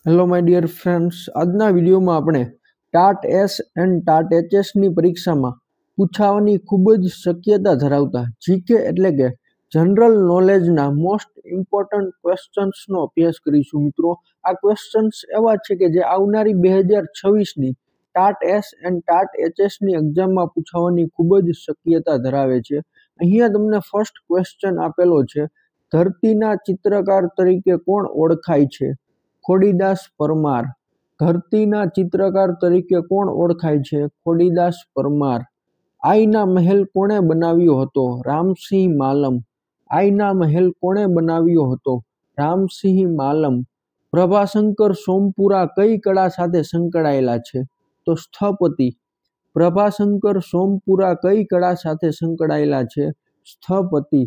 Hello my dear friends, આજના વિડીયોમાં આપણે ટાટ એસ એન્ડ ટાટ એચએસની પરીક્ષામાં પૂછાવાની ખૂબ જ શક્યતા ધરાવતા જીકે એટલે કે જનરલ નોલેજના મોસ્ટ ઇમ્પોર્ટન્ટ ક્વેશ્ચન્સનો અભ્યાસ કરીશું. મિત્રો, આ ક્વેશ્ચન્સ એવા છે કે જે આવનારી 2026ની ટાટ એસ એન્ડ ટાટ એચએસની એક્ઝામમાં પૂછાવાની ખૂબ જ શક્યતા ધરાવે છે. અહીંયા તમને ફર્સ્ટ ક્વેશ્ચન આપેલો છે, ધરતીના ચિત્રકાર તરીકે કોણ ઓળખાય છે? ખોડીદાસ પરમાર. ધરતીના ચિત્રકાર તરીકે કોણ ઓળખાય છે? ખોડીદાસ પરમાર. આઈના મહેલ કોણે બનાવ્યો હતો? રામસિંહ માલમ. આઈના મહેલ કોણે બનાવ્યો હતો? રામસિંહ માલમ. પ્રભાશંકર સોમપુરા કઈ કળા સાથે સંકળાયેલા છે? તો સ્થપતિ. પ્રભાશંકર સોમપુરા કઈ કળા સાથે સંકળાયેલા છે? સ્થપતિ.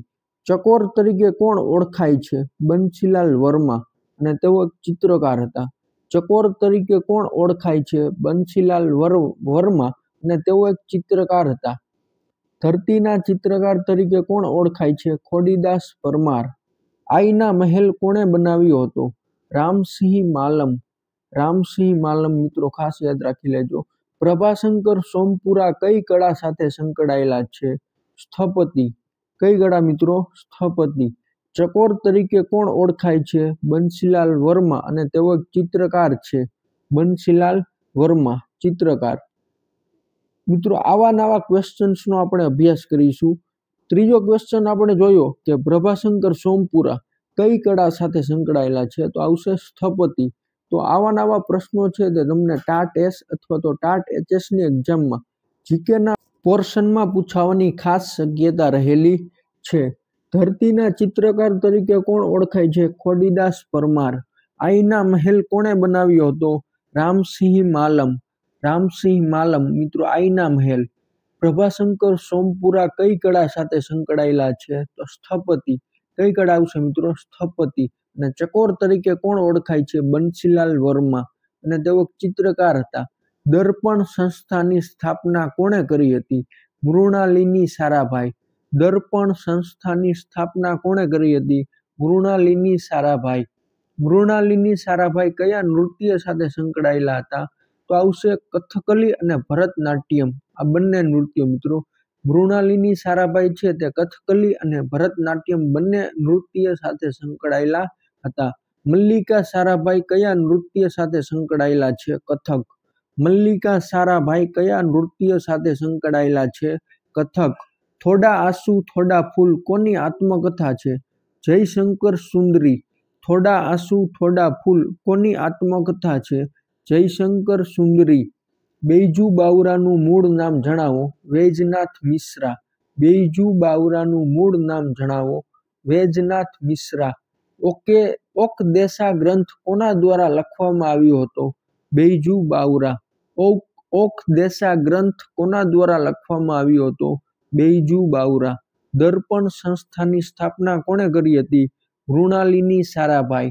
ચકોર તરીકે કોણ ઓળખાય છે? બંસીલાલ વર્મા, અને તેઓ એક ચિત્રકાર હતા. ચકોર તરીકે કોણ ઓળખાય છે? બંસીલાલ વર્મા, અને તેઓ એક ચિત્રકાર હતા. ધરતીના ચિત્રકાર તરીકે કોણ ઓળખાય છે? ખોડીદાસ પરમાર. આઈના મહેલ કોણે બનાવ્યો હતો? રામસિંહ માલમ. રામસિંહ માલમ. મિત્રો, ખાસ યાદ રાખી લેજો. પ્રભાશંકર સોમપુરા કઈ કળા સાથે સંકળાયેલા છે? સ્થપતિ. કઈ કળા મિત્રો? સ્થપતિ. ચકોર તરીકે કોણ ઓળખાય છે? બંસીલાલ વર્મા, અને તેઓ એક ચિત્રકાર છે. બંસીલાલ વર્મા, ચિત્રકાર. મિત્રો, આવા નવા ક્વેશ્ચન્સનો આપણે અભ્યાસ કરીશું. ત્રીજો ક્વેશ્ચન આપણે જોયો કે પ્રભાશંકર સોમપુરા કઈ કળા સાથે સંકળાયેલા છે? તો આવશે સ્થપતિ. તો આવા નવા પ્રશ્નો છે તે તમને ટાટ એસ અથવા તો ટાટ એચએસની એક્ઝામમાં જીકેના પોર્શનમાં પૂછાવાની ખાસ શક્યતા રહેલી છે. ધરતીના ચિત્રકાર તરીકે કોણ ઓળખાય છે? ખોડીદાસ પરમાર. આઈના મહેલ કોણે બનાવ્યો હતો? રામસિંહ માલમ. રામસિંહ માલમ. મિત્રો, આઈના મહેલ. પ્રભાશંકર સોમપુરા કઈ કળા સાથે સંકળાયેલા છે? તો સ્થપતિ. કઈ કળા આવશે મિત્રો? સ્થપતિ. અને ચકોર તરીકે કોણ ઓળખાય છે? બંસીલાલ વર્મા, અને તેઓ ચિત્રકાર હતા. દર્પણ સંસ્થાની સ્થાપના કોણે કરી હતી? મૃણાલિની સારાભાઈ. દર્પણ સંસ્થાની સ્થાપના કોણે કરી હતી? મૃણાલિની સારાભાઈ. મૃણાલિની સારાભાઈ કયા નૃત્ય સાથે સંકળાયેલા હતા? તો આવશે કથકલી અને ભરતનાટ્યમ. આ બંને નૃત્યો મિત્રો. મૃણાલિની સારાભાઈ છે તે કથકલી અને ભરતનાટ્યમ બંને નૃત્ય સાથે સંકળાયેલા હતા. મલ્લિકા સારાભાઈ કયા નૃત્ય સાથે સંકળાયેલા છે? કથક. મલ્લિકા સારાભાઈ કયા નૃત્ય સાથે સંકળાયેલા છે? કથક. થોડા આંસુ થોડા ફૂલ કોની આત્મકથા છે? જયશંકર સુંદરી. થોડા આંસુ થોડા ફૂલ કોની આત્મકથા છે? જયશંકર સુંદરી. બેઈજુ બાવરાનું મૂળ નામ જણાવો? વૈજનાથ મિશ્રા. બેઈજુ બાવરાનું મૂળ નામ જણાવો? વૈજનાથ મિશ્રા. ઓકદેશા ગ્રંથ કોના દ્વારા લખવામાં આવ્યો હતો? બેઈજુ બાવરા. ઓકદેશા ગ્રંથ કોના દ્વારા લખવામાં આવ્યો હતો? બેઈજુ બાવરા. દર્પણ સંસ્થાની સ્થાપના કોણે કરી હતી? મૃણાલિની સારાભાઈ.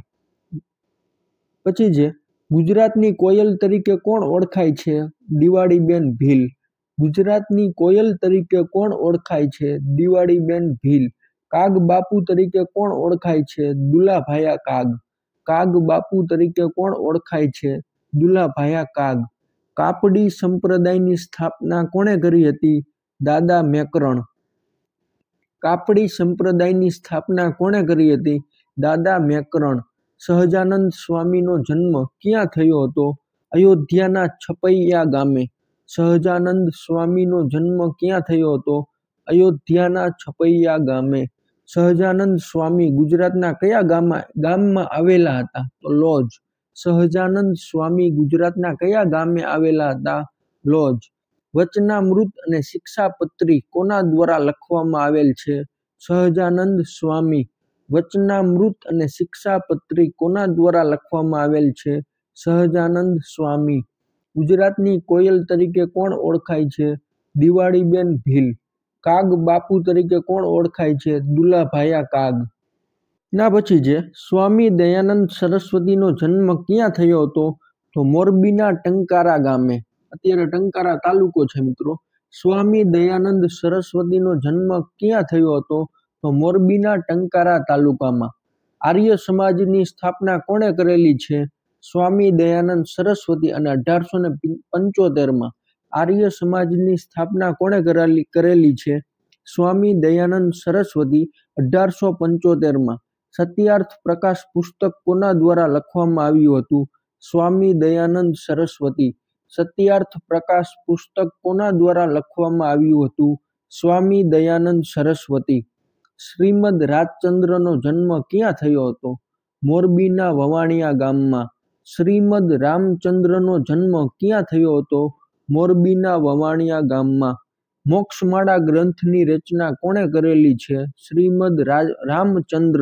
પછી છે ગુજરાતની કોયલ તરીકે કોણ ઓળખાય છે? દિવાળીબેન ભીલ. ગુજરાતની કોયલ તરીકે કોણ ઓળખાય છે? દિવાળીબેન ભીલ. કાગ બાપુ તરીકે કોણ ઓળખાય છે? દુલાભાયા કાગ. કાગ બાપુ તરીકે કોણ ઓળખાય છે? દુલાભાયા કાગ. કાપડી સંપ્રદાયની સ્થાપના કોણે કરી હતી? દાદા મેકરણ. કાપડી સંપ્રદાયની સ્થાપના કોણે કરી હતી? દાદા મેકરણ. સહજાનંદ સ્વામીનો જન્મ ક્યાં થયો હતો? અયોધ્યાના છપૈયા ગામે. સહજાનંદ સ્વામીનો જન્મ ક્યાં થયો હતો? અયોધ્યાના છપૈયા ગામે. સહજાનંદ સ્વામી ગુજરાતના કયા ગામમાં આવેલા હતા? તો લોજ. સહજાનંદ સ્વામી ગુજરાતના કયા ગામે આવેલા હતા? લોજ. વચનામૃત અને શિક્ષાપત્રી કોના દ્વારા લખવામાં આવેલ છે? સહજાનંદ સ્વામી. વચનામૃત અને શિક્ષાપત્રી કોના દ્વારા લખવામાં આવેલ છે? સહજાનંદ સ્વામી. ગુજરાતની કોયલ તરીકે કોણ ઓળખાય છે? દિવાળીબેન ભીલ. કાગ બાપુ તરીકે કોણ ઓળખાય છે? દુલાભાયા કાગ. ના પછી છે સ્વામી દયાનંદ સરસ્વતીનો જન્મ ક્યાં થયો હતો? તો મોરબીના ટંકારા ગામે. અત્યારે ટંકારા તાલુકો છે મિત્રો. સ્વામી દયાનંદ સરસ્વતીનો જન્મ ક્યાં થયો હતો? તો મોરબીના ટંકારા તાલુકામાં. આર્ય સમાજની સ્થાપના કોણે કરેલી છે? સ્વામી દયાનંદ સરસ્વતી અને 1875માં આર્ય સમાજની સ્થાપના કોણે કરેલી છે? સ્વામી દયાનંદ સરસ્વતી 1875માં. સત્યાર્થ પ્રકાશ પુસ્તક કોના દ્વારા લખવામાં આવ્યું હતું? સ્વામી દયાનંદ સરસ્વતી. સત્યાર્થ પ્રકાશ પુસ્તક કોના દ્વારા લખવામાં આવ્યું હતું? સ્વામી દયાનંદ સરસ્વતી. શ્રીમદ રાજચંદ્રનો જન્મ ક્યાં થયો હતો? મોરબીના વવાણિયા ગામમાં. શ્રીમદ રામચંદ્રનો જન્મ ક્યાં થયો હતો? મોરબીના વવાણિયા ગામમાં. મોક્ષમાળા ગ્રંથની રચના કોણે કરેલી છે? શ્રીમદ રામચંદ્ર.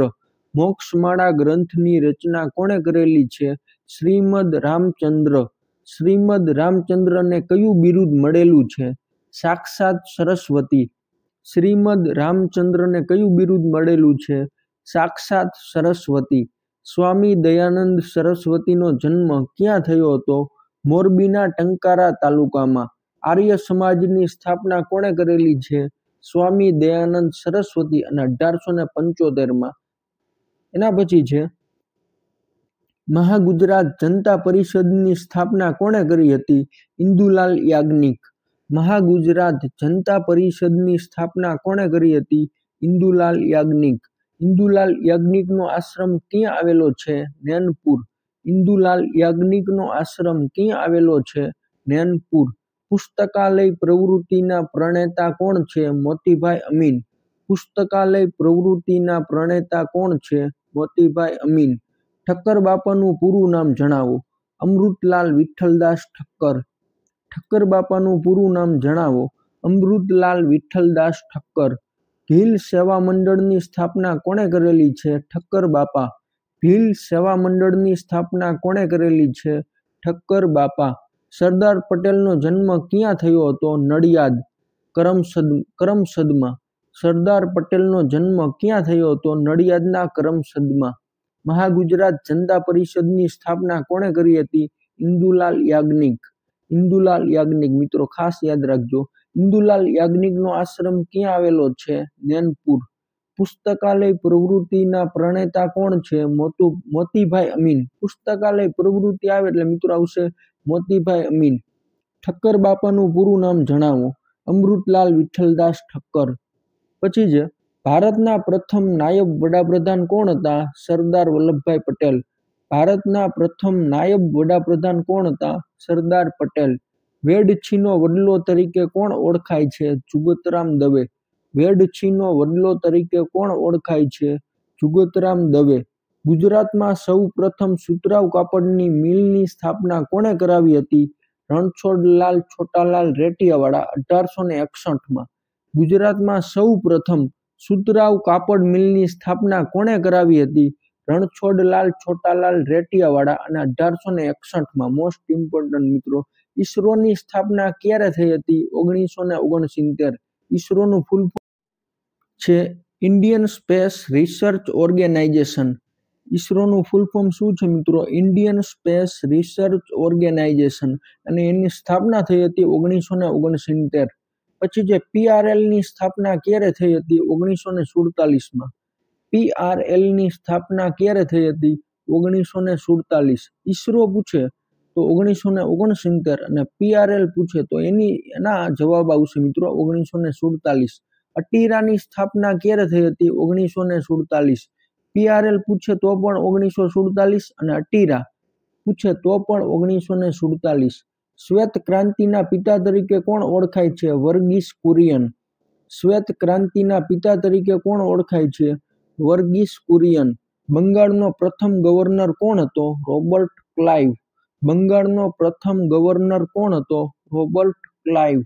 મોક્ષમાળા ગ્રંથની રચના કોણે કરેલી છે? શ્રીમદ રામચંદ્ર. શ્રીમદ રામચંદ્રને કયું બિરુદ મળેલું છે? સાક્ષાત સરસ્વતી. શ્રીમદ રામચંદ્રને કયું બિરુદ મળેલું છે? સાક્ષાત સરસ્વતી. સ્વામી દયાનંદ સરસ્વતીનો જન્મ ક્યાં થયો હતો? મોરબીના ટંકારા તાલુકામાં. આર્ય સમાજની સ્થાપના કોણે કરેલી છે? સ્વામી દયાનંદ સરસ્વતી અને 1875માં. એના પછી છે મહાગુજરાત જનતા પરિષદની સ્થાપના કોણે કરી હતી? ઇન્દુલાલ યાજ્ઞિક. મહાગુજરાત જનતા પરિષદની સ્થાપના કોણે કરી હતી? ઇન્દુલાલ યાજ્ઞિક. ઇન્દુલાલ યાજ્ઞિકનો આશ્રમ ક્યાં આવેલો છે? નૈનપુર. ઇન્દુલાલ યાજ્ઞિકનો આશ્રમ ક્યાં આવેલો છે? નૈનપુર. પુસ્તકાલય પ્રવૃત્તિના પ્રણેતા કોણ છે? મોતીભાઈ અમીન. પુસ્તકાલય પ્રવૃત્તિના પ્રણેતા કોણ છે? મોતીભાઈ અમીન. ઠક્કર બાપાનું પૂરું નામ જણાવો. અમૃતલાલ વિઠ્ઠલદાસ ઠક્કર. ઠક્કર બાપાનું પૂરું નામ જણાવો. અમૃતલાલ વિઠ્ઠલદાસ ઠક્કર. ભીલ સેવા મંડળની સ્થાપના કોણે કરેલી છે? ઠક્કર બાપા. ભીલ સેવા મંડળની સ્થાપના કોણે કરેલી છે? ઠક્કર બાપા. સરદાર પટેલનો જન્મ ક્યાં થયો હતો? નડિયાદ. કરમસદમાં. સરદાર પટેલનો જન્મ ક્યાં થયો હતો? નડિયાદના કરમસદમાં. મહાગુજરાત જનતા પરિષદની સ્થાપના કોણે કરી હતી? ઇન્દુલાલ યાજ્ઞિક. ઇન્દુલાલ યાજ્ઞિક. મિત્રો ખાસ યાદ રાખજો. ઇન્દુલાલ યાજ્ઞિકનો આશ્રમ ક્યાં આવેલો છે? નૈનપુર. પુસ્તકાલય પ્રવૃત્તિના પ્રણેતા કોણ છે? મોતીભાઈ અમીન. પુસ્તકાલય પ્રવૃત્તિ આવે એટલે મિત્રો આવશે મોતીભાઈ અમીન. ઠક્કર બાપાનું પૂરું નામ જણાવો. અમૃતલાલ વિઠ્ઠલદાસ ઠક્કર. પછી છે ભારતના પ્રથમ નાયબ વડાપ્રધાન કોણ હતા? સરદાર વલ્લભભાઈ પટેલ. ભારતના પ્રથમ નાયબ વડાપ્રધાન કોણ હતા? સરદાર પટેલ. વેડછીનો વડલો તરીકે કોણ ઓળખાય છે? જુગતરામ દવે. વેડછીનો વડલો તરીકે કોણ ઓળખાય છે? જુગતરામ દવે. ગુજરાતમાં સૌ પ્રથમ સુતરાઉ કાપડની મિલની સ્થાપના કોણે કરાવી હતી? રણછોડલાલ છોટાલાલ રેટિયાવાળા 1861માં. ગુજરાતમાં સૌ પ્રથમ સુતરાઉ કાપડ મિલની સ્થાપના કોણે કરાવી હતી? રણછોડલાલ છોટાલાલ રેટિયાવાળા અને 1861માં. મોસ્ટ ઇમ્પોર્ટન્ટ મિત્રો. ઈસરોની સ્થાપના ક્યારે થઈ હતી? 1969. ઈસરોનું ફૂલ છે ઇન્ડિયન સ્પેસ રિસર્ચ ઓર્ગેનાઇઝેશન. ઈસરોનું ફૂલ ફોર્મ શું છે મિત્રો? Indian Space Research Organisation. અને એની સ્થાપના થઈ હતી 1969. પછી જે PRLની સ્થાપના ક્યારે થઈ હતી? 1947માં. PRLની સ્થાપના ક્યારે થઈ હતી? 1947. ઈસરો પૂછે તો 1969 અને PRL પૂછે તો એના જવાબ આવશે મિત્રો 1947. અટીરાની સ્થાપના ક્યારે થઈ હતી? 1947. PRL પૂછે તો પણ 1947 અને અટીરા પૂછે તો પણ 1947. શ્વેત ક્રાંતિના પિતા તરીકે કોણ ઓળખાય છે? વર્ગીસ કુરિયન. શ્વેત ક્રાંતિના પિતા તરીકે કોણ ઓળખાય છે? વર્ગીસ કુરિયન. બંગાળનો પ્રથમ ગવર્નર કોણ હતો? Robert Clive. બંગાળનો પ્રથમ ગવર્નર કોણ હતો? Robert Clive.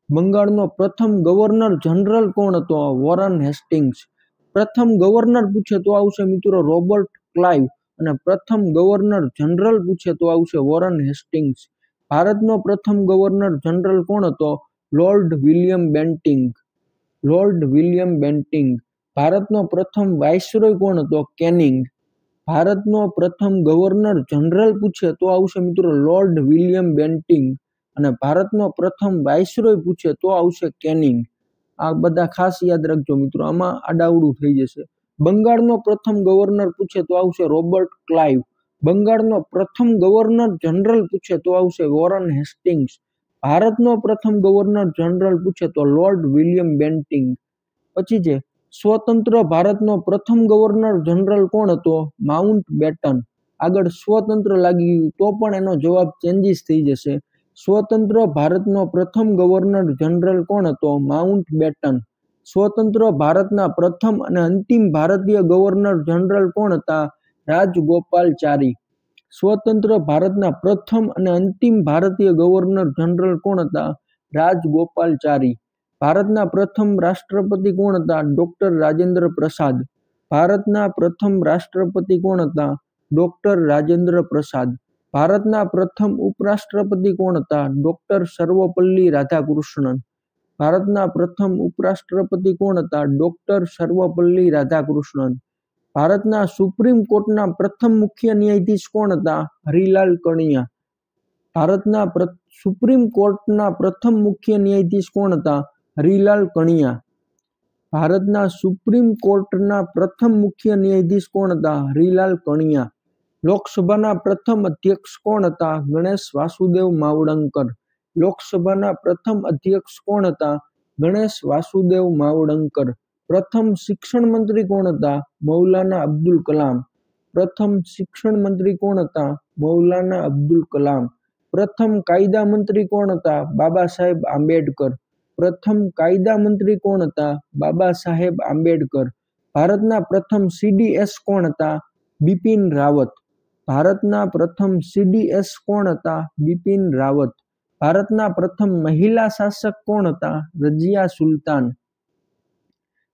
બંગાળનો પ્રથમ ગવર્નર જનરલ કોણ હતો? Warren Hastings. પ્રથમ ગવર્નર પૂછે તો આવશે મિત્રો રોબર્ટ ક્લાઇવ અને પ્રથમ ગવર્નર જનરલ પૂછે તો આવશે વોરન હેસ્ટિંગ્સ. ભારતનો પ્રથમ ગવર્નર જનરલ કોણ હતો? Lord William Bentinck. Lord William Bentinck. ભારતનો પ્રથમ વાઇસરોય કોણ હતો? કેનિંગ. ભારતનો પ્રથમ ગવર્નર જનરલ પૂછે તો આવશે મિત્રો લોર્ડ વિલિયમ બેન્ટિંગ અને ભારતનો પ્રથમ વાઇસરોય પૂછે તો આવશે કેનિંગ. આ બધા ખાસ યાદ રાખજો મિત્રો, આમાં આડાવડું થઈ જશે. બંગાળનો પ્રથમ ગવર્નર પૂછે તો આવશે રોબર્ટ ક્લાઇવ બંગાળનો પ્રથમ ગવર્નર જનરલ પૂછે તો આવશે વોરન હેસ્ટિંગ્સ. ભારતનો પ્રથમ ગવર્નર જનરલ પૂછે તો લોર્ડ વિલિયમ બેન્ટિંગ. પછી છે સ્વતંત્ર ભારતનો પ્રથમ ગવર્નર જનરલ કોણ હતો? Mountbatten. આગળ સ્વતંત્ર લાગી તો પણ એનો જવાબ ચેન્જીસ થઈ જશે. સ્વતંત્ર ભારતનો પ્રથમ ગવર્નર જનરલ કોણ હતો? Mountbatten. સ્વતંત્ર ભારતના પ્રથમ અને અંતિમ ભારતીય ગવર્નર જનરલ કોણ હતા? રાજગોપાલચારી. સ્વતંત્ર ભારતના પ્રથમ અને અંતિમ ભારતીય ગવર્નર જનરલ કોણ હતા? રાજગોપાલચારી. ભારતના પ્રથમ રાષ્ટ્રપતિ કોણ હતા? ડોક્ટર રાજેન્દ્ર પ્રસાદ. ભારતના પ્રથમ રાષ્ટ્રપતિ કોણ હતા? ડોક્ટર રાજેન્દ્ર પ્રસાદ. ભારતના પ્રથમ ઉપરાષ્ટ્રપતિ કોણ હતા? ડોક્ટર સર્વપલ્લી રાધાકૃષ્ણન. ભારતના પ્રથમ ઉપરાષ્ટ્રપતિ કોણ હતા? ડોક્ટર સર્વપલ્લી રાધાકૃષ્ણન. ભારતના સુપ્રીમ કોર્ટના પ્રથમ મુખ્ય ન્યાયાધીશ કોણ હતા? હરિલાલ કણિયા. ભારતના સુપ્રીમ કોર્ટના પ્રથમ મુખ્ય ન્યાયાધીશ કોણ હતા? હરિલાલ કણિયા. ભારતના સુપ્રીમ કોર્ટના પ્રથમ મુખ્ય ન્યાયાધીશ કોણ હતા? હરિલાલ કણિયા. લોકસભાના પ્રથમ અધ્યક્ષ કોણ હતા? ગણેશ વાસુદેવ માવડંકર. લોકસભાના પ્રથમ અધ્યક્ષ કોણ હતા? ગણેશ વાસુદેવ માવડંકર. પ્રથમ શિક્ષણ મંત્રી કોણ હતા? મૌલાના અબ્દુલ કલામ. પ્રથમ શિક્ષણ મંત્રી કોણ હતા? મૌલાના અબ્દુલ કલામ. પ્રથમ કાયદા મંત્રી કોણ હતા? બાબા સાહેબ આંબેડકર. પ્રથમ કાયદા મંત્રી કોણ હતા? બાબા સાહેબ આંબેડકર. ભારતના પ્રથમ CDS કોણ હતા? બિપિન રાવત. ભારતના પ્રથમ CDS કોણ હતા? બિપિન રાવત. ભારતના પ્રથમ મહિલા શાસક કોણ હતા? રઝિયા સુલતાન.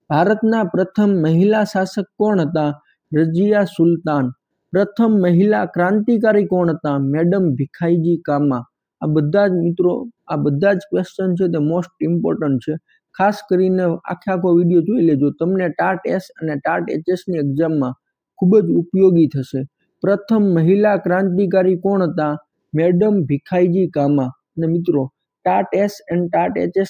ભારતના પ્રથમ મહિલા શાસક કોણ હતા? રઝિયા સુલતાન. પ્રથમ મહિલા ક્રાંતિકારી કોણ હતા? મેડમ ભીખાઈજી કામા. આ બધા જ મિત્રો, આ બધા જ ક્વેશ્ચન છે તે મોસ્ટ ઇમ્પોર્ટન્ટ છે. ખાસ કરીને આખો વિડીયો જોઈ લેજો, તમને ટાટ એસ અને ટાટ HS ની એક્ઝામમાં ખૂબ જ ઉપયોગી થશે. પ્રથમ મહિલા ક્રાંતિકારી કોણ હતા? મેડમ ભીખાઈજી કામા. અને મિત્રો ટાટ એસ અને ટાટ HS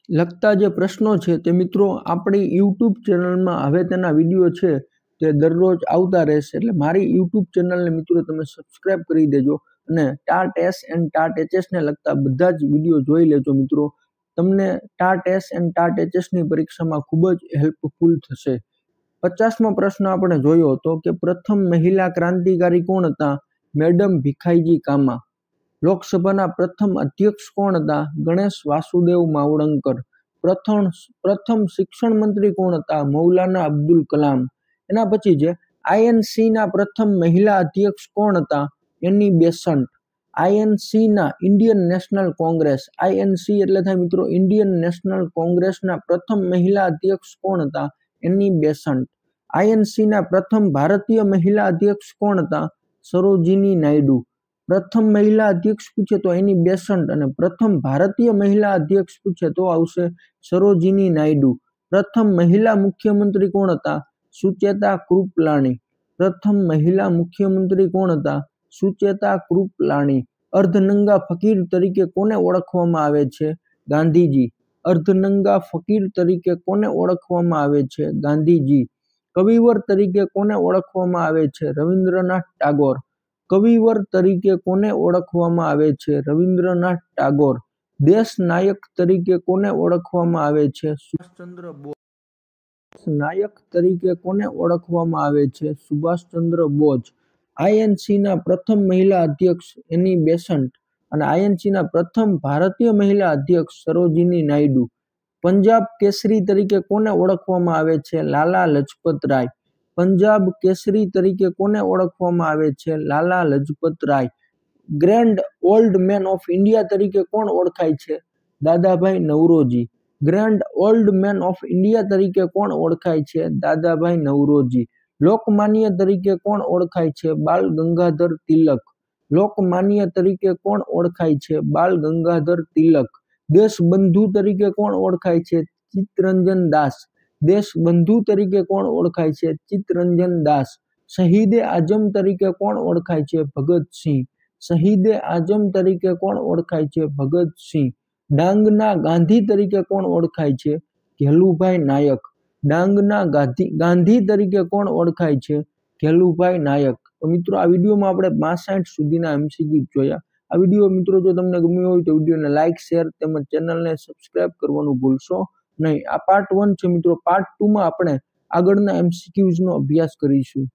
લગતા જે પ્રશ્નો છે તે મિત્રો આપણી YouTube ચેનલમાં હવે તેના વિડીયો છે તે દરરોજ આવતા રહેશે. એટલે મારી YouTube ચેનલને મિત્રો તમે સબસ્ક્રાઇબ કરી દેજો અને TAT S and TAT HS ને લગતા બધા જ વિડીયો જોઈ લેજો મિત્રો. તમને TAT S and TAT HS ની પરીક્ષામાં ખૂબ જ હેલ્પફુલ થશે. 50મો પ્રશ્ન આપણે જોયો હતો કે પ્રથમ મહિલા ક્રાંતિકારી કોણ હતા? મેડમ ભીખાઈજી કામા. લોકસભાના પ્રથમ અધ્યક્ષ કોણ હતા? ગણેશ વાસુદેવ માવડંકર. પ્રથમ શિક્ષણ મંત્રી કોણ હતા? મૌલાના અબ્દુલ કલામ. એના પછી છે INC ના પ્રથમ મહિલા અધ્યક્ષ કોણ હતા? એની બેસન્ટ. INC ના ઇન્ડિયન નેશનલ કોંગ્રેસ, INC એટલે થાય મિત્રો ઇન્ડિયન નેશનલ કોંગ્રેસના પ્રથમ મહિલા અધ્યક્ષ કોણ હતા? એની બેસન્ટ. INC ના પ્રથમ ભારતીય મહિલા અધ્યક્ષ કોણ હતા? સરોજિની નાયડુ. પ્રથમ મહિલા અધ્યક્ષ પૂછે તો એની બેસન્ટ અને પ્રથમ ભારતીય મહિલા અધ્યક્ષ પૂછે તો આવશે સરોજિની નાયડુ. પ્રથમ મહિલા મુખ્યમંત્રી કોણ હતા? સુચેતા કૃપલાણી. પ્રથમ મહિલા મુખ્યમંત્રી કોણ હતા? સુચેતા કૃપલાણી. અર્ધનંગા ફકીર તરીકે કોને ઓળખવામાં આવે છે? ગાંધીજી. અર્ધનંગા ફકીર તરીકે કોને ઓળખવામાં આવે છે? ગાંધીજી. કવિવર તરીકે કોને ઓળખવામાં આવે છે? રવિન્દ્રનાથ ટાગોર. કવિવર તરીકે કોને ઓળખવામાં આવે છે? રવિન્દ્રનાથ ટાગોર. દેશ નાયક તરીકે કોને ઓળખવામાં આવે છે? સુભાષચંદ્ર બોઝ. નાયક તરીકે કોને ઓળખવામાં આવે છે? સુભાષચંદ્ર બોઝ. INC ના પ્રથમ મહિલા અધ્યક્ષ એની બેસન્ટ અને INC ના પ્રથમ ભારતીય મહિલા અધ્યક્ષ સરોજિની નાયડુ. પંજાબ કેસરી તરીકે કોને ઓળખવામાં આવે છે? લાલા લજપત રાય. પંજાબ કેસરી તરીકે કોને ઓળખવામાં આવે છે? Lala Lajpat Rai. Grand old man of India તરીકે કોણ ઓળખાય છે? Dadabhai Naoroji. Grand old man of India તરીકે કોણ ઓળખાય છે? દાદાભાઈ નવરોજી. લોકમાન્ય તરીકે કોણ ઓળખાય છે? બાલ ગંગાધર તિલક. લોકમાન્ય તરીકે કોણ ઓળખાય છે? બાલ ગંગાધર તિલક. દેશબંધુ તરીકે કોણ ઓળખાય છે? ચિત્તરંજન દાસ. દેશબંધુ તરીકે કોણ ઓળખાય છે? ચિત્તરંજન દાસ. શહીદે આઝમ તરીકે કોણ ઓળખાય છે? ભગતસિંહ. શહીદે આઝમ તરીકે કોણ ઓળખાય છે? ભગતસિંહ. ડાંગના ગાંધી તરીકે કોણ ઓળખાય છે? ઘેલુભાઈ નાયક. ડાંગના ગાંધી તરીકે કોણ ઓળખાય છે? ઘેલુભાઈ નાયક. તો મિત્રો આ વિડીયોમાં આપણે 65 સુધીના MCQ જોયા। આ વિડીયો મિત્રો જો તમને ગમ્યો હોય તો વિડીયોને લાઇક, શેર તેમજ ચેનલને સબસ્ક્રાઇબ કરવાનું ભૂલશો નહીં। આ પાર્ટ 1 છે મિત્રો। પાર્ટ 2 માં આપણે આગળના MCQs નો અભ્યાસ કરીશું।